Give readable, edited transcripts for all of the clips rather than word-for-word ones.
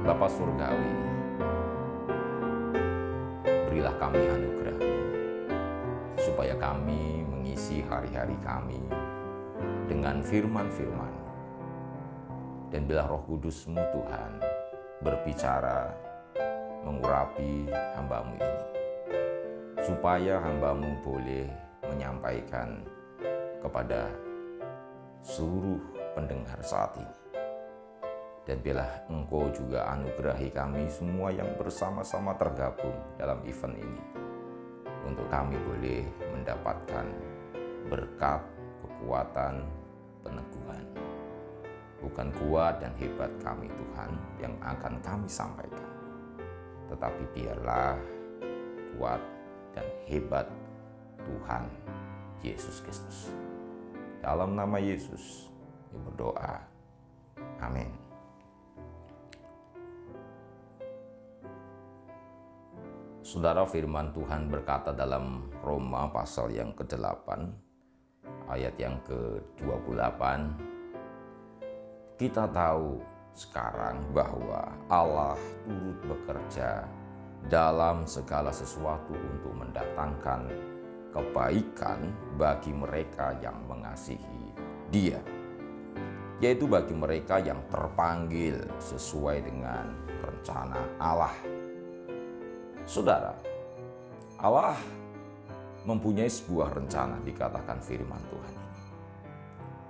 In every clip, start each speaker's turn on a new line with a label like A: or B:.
A: Bapa Surgawi, berilah kami anugerah-Mu, supaya kami mengisi hari-hari kami dengan firman-Firman. Dan bilah Roh Kudus-Mu Tuhan berbicara, mengurapi hamba-Mu ini, supaya hamba-Mu boleh menyampaikan kepada seluruh pendengar saat ini. Dan biarlah Engkau juga anugerahi kami semua yang bersama-sama tergabung dalam event ini, untuk kami boleh mendapatkan berkat, kekuatan, peneguhan. Bukan kuat dan hebat kami Tuhan yang akan kami sampaikan, tetapi biarlah kuat dan hebat Tuhan Yesus Kristus. Dalam nama Yesus kami berdoa. Amin. Saudara, firman Tuhan berkata dalam Roma pasal yang ke-8 ayat yang ke-28, kita tahu sekarang bahwa Allah turut bekerja dalam segala sesuatu untuk mendatangkan kebaikan bagi mereka yang mengasihi Dia, yaitu bagi mereka yang terpanggil sesuai dengan rencana Allah. Saudara, Allah mempunyai sebuah rencana, dikatakan firman Tuhan ini.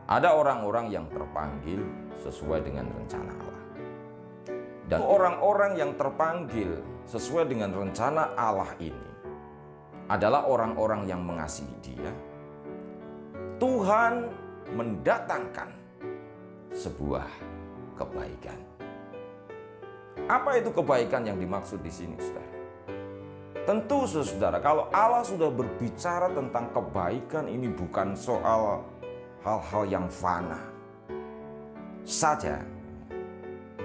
A: Ada orang-orang yang terpanggil sesuai dengan rencana Allah. Dan orang-orang yang terpanggil sesuai dengan rencana Allah ini adalah orang-orang yang mengasihi Dia. Tuhan mendatangkan sebuah kebaikan. Apa itu kebaikan yang dimaksud di sini, saudara? Tentu, saudara, kalau Allah sudah berbicara tentang kebaikan, ini bukan soal hal-hal yang fana saja.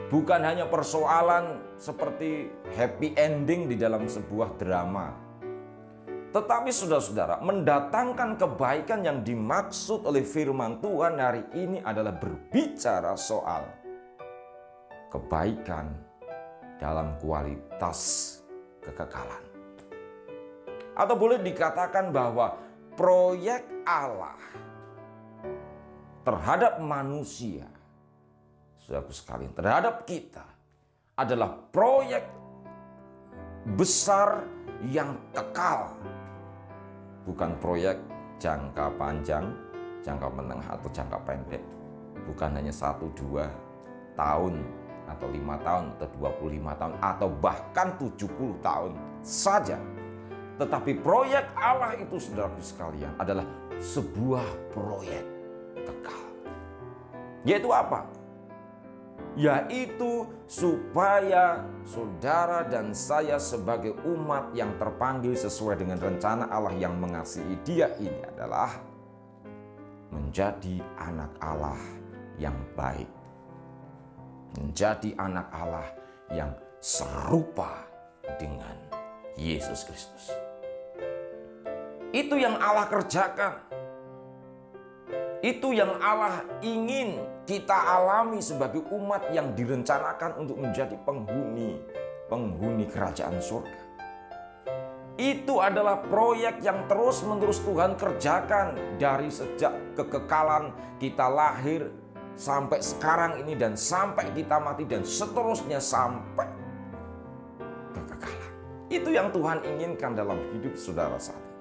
A: Bukan hanya persoalan seperti happy ending di dalam sebuah drama. Tetapi saudara-saudara, mendatangkan kebaikan yang dimaksud oleh firman Tuhan hari ini adalah berbicara soal kebaikan dalam kualitas kekekalan. Atau boleh dikatakan bahwa proyek Allah terhadap manusia, saudaraku sekalian, terhadap kita adalah proyek besar yang kekal. Bukan proyek jangka panjang, jangka menengah atau jangka pendek. Bukan hanya 1-2 tahun atau 5 tahun atau 25 tahun atau bahkan 70 tahun saja. Tetapi proyek Allah itu, saudaraku sekalian, adalah sebuah proyek kekal. Yaitu apa? Yaitu supaya saudara dan saya sebagai umat yang terpanggil sesuai dengan rencana Allah yang mengasihi Dia ini adalah menjadi anak Allah yang baik. Menjadi anak Allah yang serupa dengan Yesus Kristus. Itu yang Allah kerjakan. Itu yang Allah ingin kita alami sebagai umat yang direncanakan untuk menjadi penghuni kerajaan surga. Itu adalah proyek yang terus-menerus Tuhan kerjakan dari sejak kekekalan kita lahir sampai sekarang ini dan sampai kita mati dan seterusnya sampai kekekalan. Itu yang Tuhan inginkan dalam hidup saudara saat ini,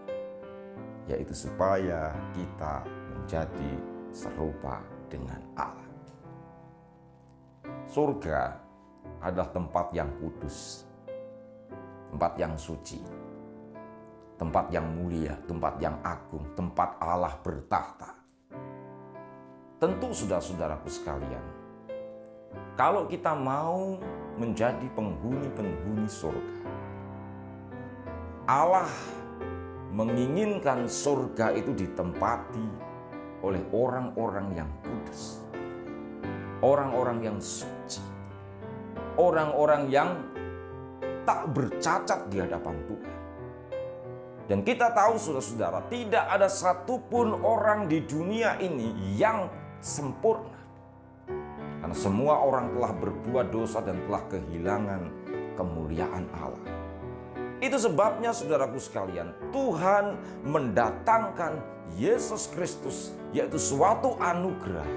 A: yaitu supaya kita menjadi serupa dengan Allah. Surga adalah tempat yang kudus, tempat yang suci, tempat yang mulia, tempat yang agung, tempat Allah bertahta. Tentu saudara-saudaraku sekalian, kalau kita mau menjadi penghuni-penghuni surga, Allah menginginkan surga itu ditempati oleh orang-orang yang kudus, orang-orang yang suci, orang-orang yang tak bercacat di hadapan Tuhan. Dan kita tahu, saudara-saudara, tidak ada satupun orang di dunia ini yang sempurna. Karena Karena semua orang telah berbuat dosa dan telah kehilangan kemuliaan Allah. Itu sebabnya saudaraku sekalian, Tuhan mendatangkan Yesus Kristus, yaitu suatu anugerah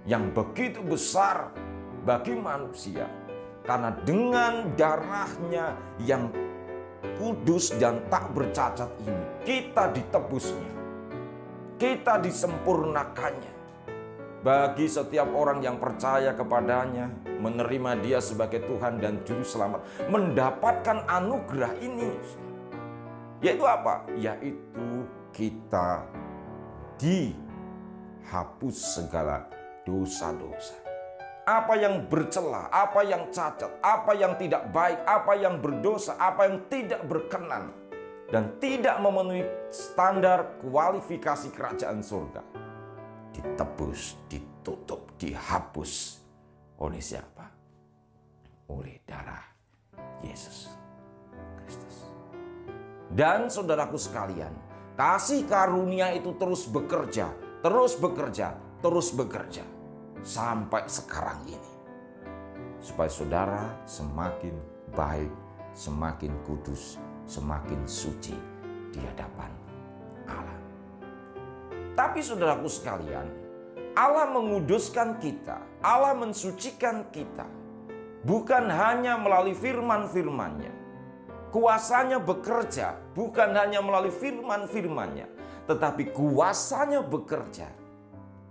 A: yang begitu besar bagi manusia. Karena dengan darahnya yang kudus dan tak bercacat ini, kita ditebusnya, kita disempurnakannya. Bagi setiap orang yang percaya kepadanya, menerima dia sebagai Tuhan dan Juru Selamat, mendapatkan anugerah ini. Yaitu apa? Yaitu kita dihapus segala dosa-dosa. Apa yang bercela, apa yang cacat, apa yang tidak baik, apa yang berdosa, apa yang tidak berkenan, dan tidak memenuhi standar kualifikasi kerajaan surga, ditebus, ditutup, dihapus oleh siapa? Oleh darah Yesus Kristus. Dan saudaraku sekalian, kasih karunia itu terus bekerja, terus bekerja, terus bekerja sampai sekarang ini, supaya saudara semakin baik, semakin kudus, semakin suci di hadapan Allah. Tapi saudaraku sekalian, Allah menguduskan kita, Allah mensucikan kita, bukan hanya melalui firman-firman-Nya. Kuasanya bekerja bukan hanya melalui firman-firman-Nya, tetapi kuasanya bekerja.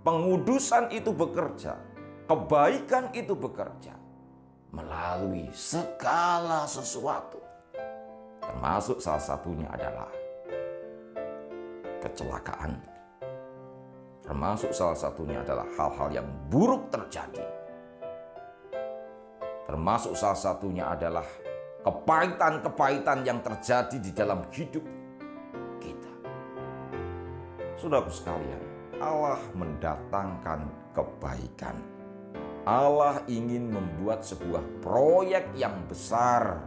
A: Pengudusan itu bekerja, kebaikan itu bekerja melalui segala sesuatu. Termasuk salah satunya adalah kecelakaan. Termasuk salah satunya adalah hal-hal yang buruk terjadi. Termasuk salah satunya adalah kepahitan-kepahitan yang terjadi di dalam hidup kita. Saudaraku sekalian, Allah mendatangkan kebaikan. Allah ingin membuat sebuah proyek yang besar.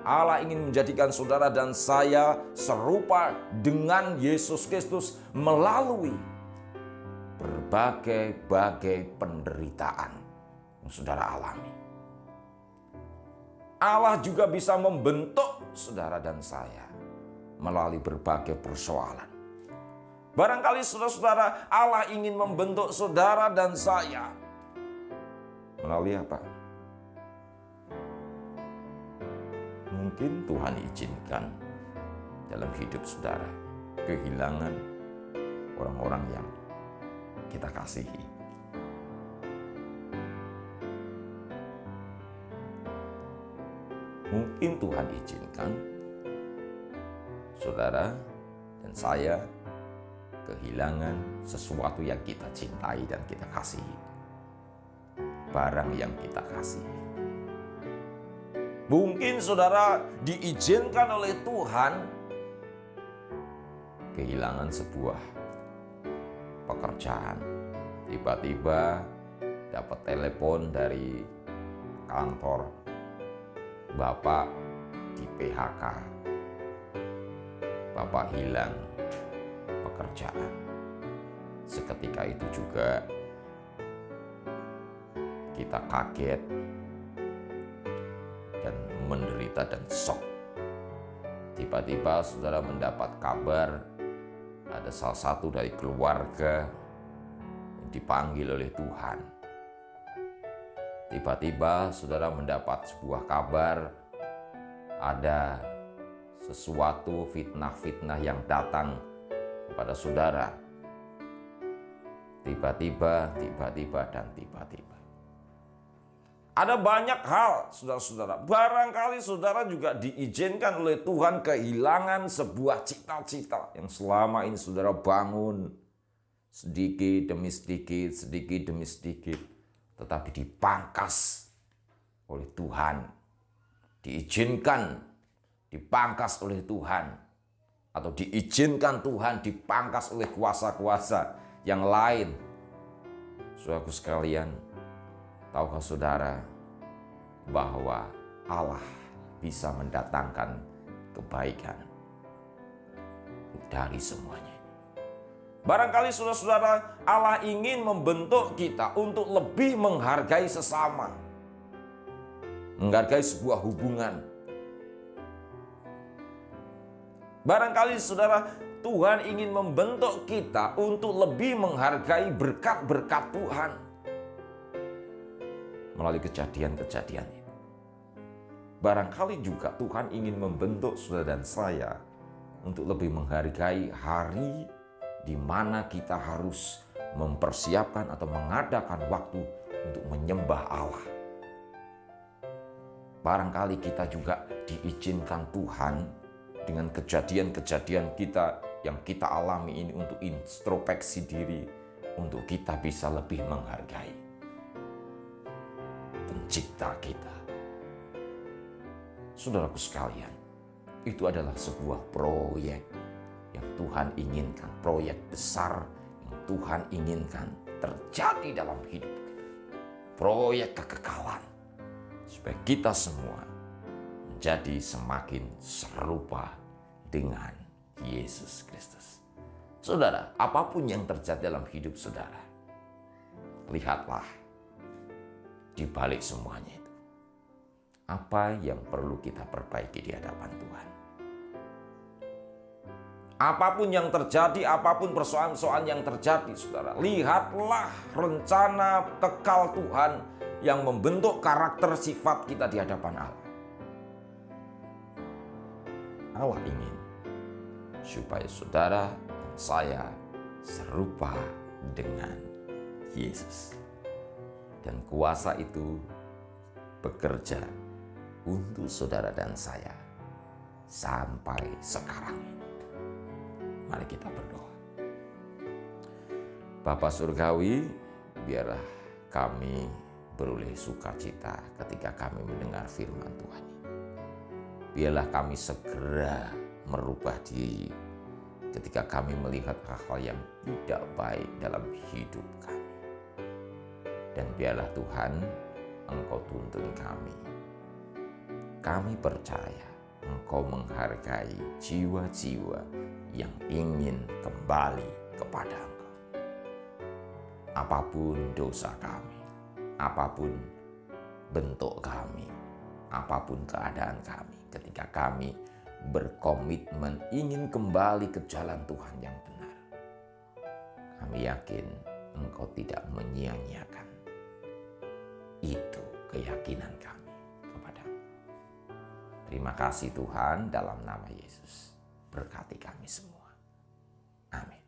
A: Allah ingin menjadikan saudara dan saya serupa dengan Yesus Kristus melalui berbagai-bagai penderitaan yang saudara alami. Allah juga bisa membentuk saudara dan saya melalui berbagai persoalan. Barangkali saudara-saudara, Allah ingin membentuk saudara dan saya melalui apa? Mungkin Tuhan izinkan dalam hidup saudara kehilangan orang-orang yang kita kasihi. Mungkin Tuhan izinkan saudara dan saya kehilangan sesuatu yang kita cintai dan kita kasihi. Barang yang kita kasihi. Mungkin saudara diizinkan oleh Tuhan kehilangan sebuah pekerjaan. Tiba-tiba dapat telepon dari kantor, Bapak di PHK, Bapak hilang pekerjaan. Seketika itu juga kita kaget dan menderita dan shock. Tiba-tiba saudara mendapat kabar ada salah satu dari keluarga yang dipanggil oleh Tuhan. Tiba-tiba saudara mendapat sebuah kabar ada sesuatu fitnah-fitnah yang datang kepada saudara. Tiba-tiba, dan tiba-tiba. Ada banyak hal, saudara-saudara. Barangkali saudara juga diizinkan oleh Tuhan kehilangan sebuah cita-cita yang selama ini saudara bangun sedikit demi sedikit, sedikit demi sedikit. Tetapi dipangkas oleh Tuhan. Diizinkan dipangkas oleh Tuhan. Atau diizinkan Tuhan dipangkas oleh kuasa-kuasa yang lain. Saudaraku sekalian, tahukah saudara bahwa Allah bisa mendatangkan kebaikan dari semuanya. Barangkali saudara-saudara, Allah ingin membentuk kita untuk lebih menghargai sesama. Menghargai sebuah hubungan. Barangkali saudara, Tuhan ingin membentuk kita untuk lebih menghargai berkat-berkat Tuhan. Melalui kejadian-kejadian itu. Barangkali juga Tuhan ingin membentuk saudara dan saya untuk lebih menghargai hari di mana kita harus mempersiapkan atau mengadakan waktu untuk menyembah Allah. Barangkali kita juga diizinkan Tuhan dengan kejadian-kejadian kita yang kita alami ini untuk introspeksi diri, untuk kita bisa lebih menghargai Pencipta kita. Saudaraku sekalian, itu adalah sebuah proyek yang Tuhan inginkan, proyek besar yang Tuhan inginkan terjadi dalam hidup kita. Proyek kekekalan, supaya kita semua menjadi semakin serupa dengan Yesus Kristus. Saudara, apapun yang terjadi dalam hidup saudara, lihatlah di balik semuanya itu, apa yang perlu kita perbaiki di hadapan Tuhan. Apapun yang terjadi, apapun persoalan-persoalan yang terjadi, saudara, lihatlah rencana kekal Tuhan yang membentuk karakter sifat kita di hadapan Allah. Allah ingin supaya saudara dan saya serupa dengan Yesus. Dan kuasa itu bekerja untuk saudara dan saya sampai sekarang ini. Mari kita berdoa. Bapa Surgawi, biarlah kami beroleh sukacita ketika kami mendengar firman Tuhan ini. Biarlah kami segera merubah diri ketika kami melihat hal-hal yang tidak baik dalam hidup kami. Dan biarlah Tuhan, Engkau tuntun kami. Kami percaya Engkau menghargai jiwa-jiwa yang ingin kembali kepada Engkau. Apapun dosa kami, apapun bentuk kami, apapun keadaan kami, ketika kami berkomitmen ingin kembali ke jalan Tuhan yang benar, kami yakin Engkau tidak menyia-nyiakan itu keyakinan kami kepada Engkau. Terima kasih Tuhan, dalam nama Yesus. Berkati kami semua. Amin.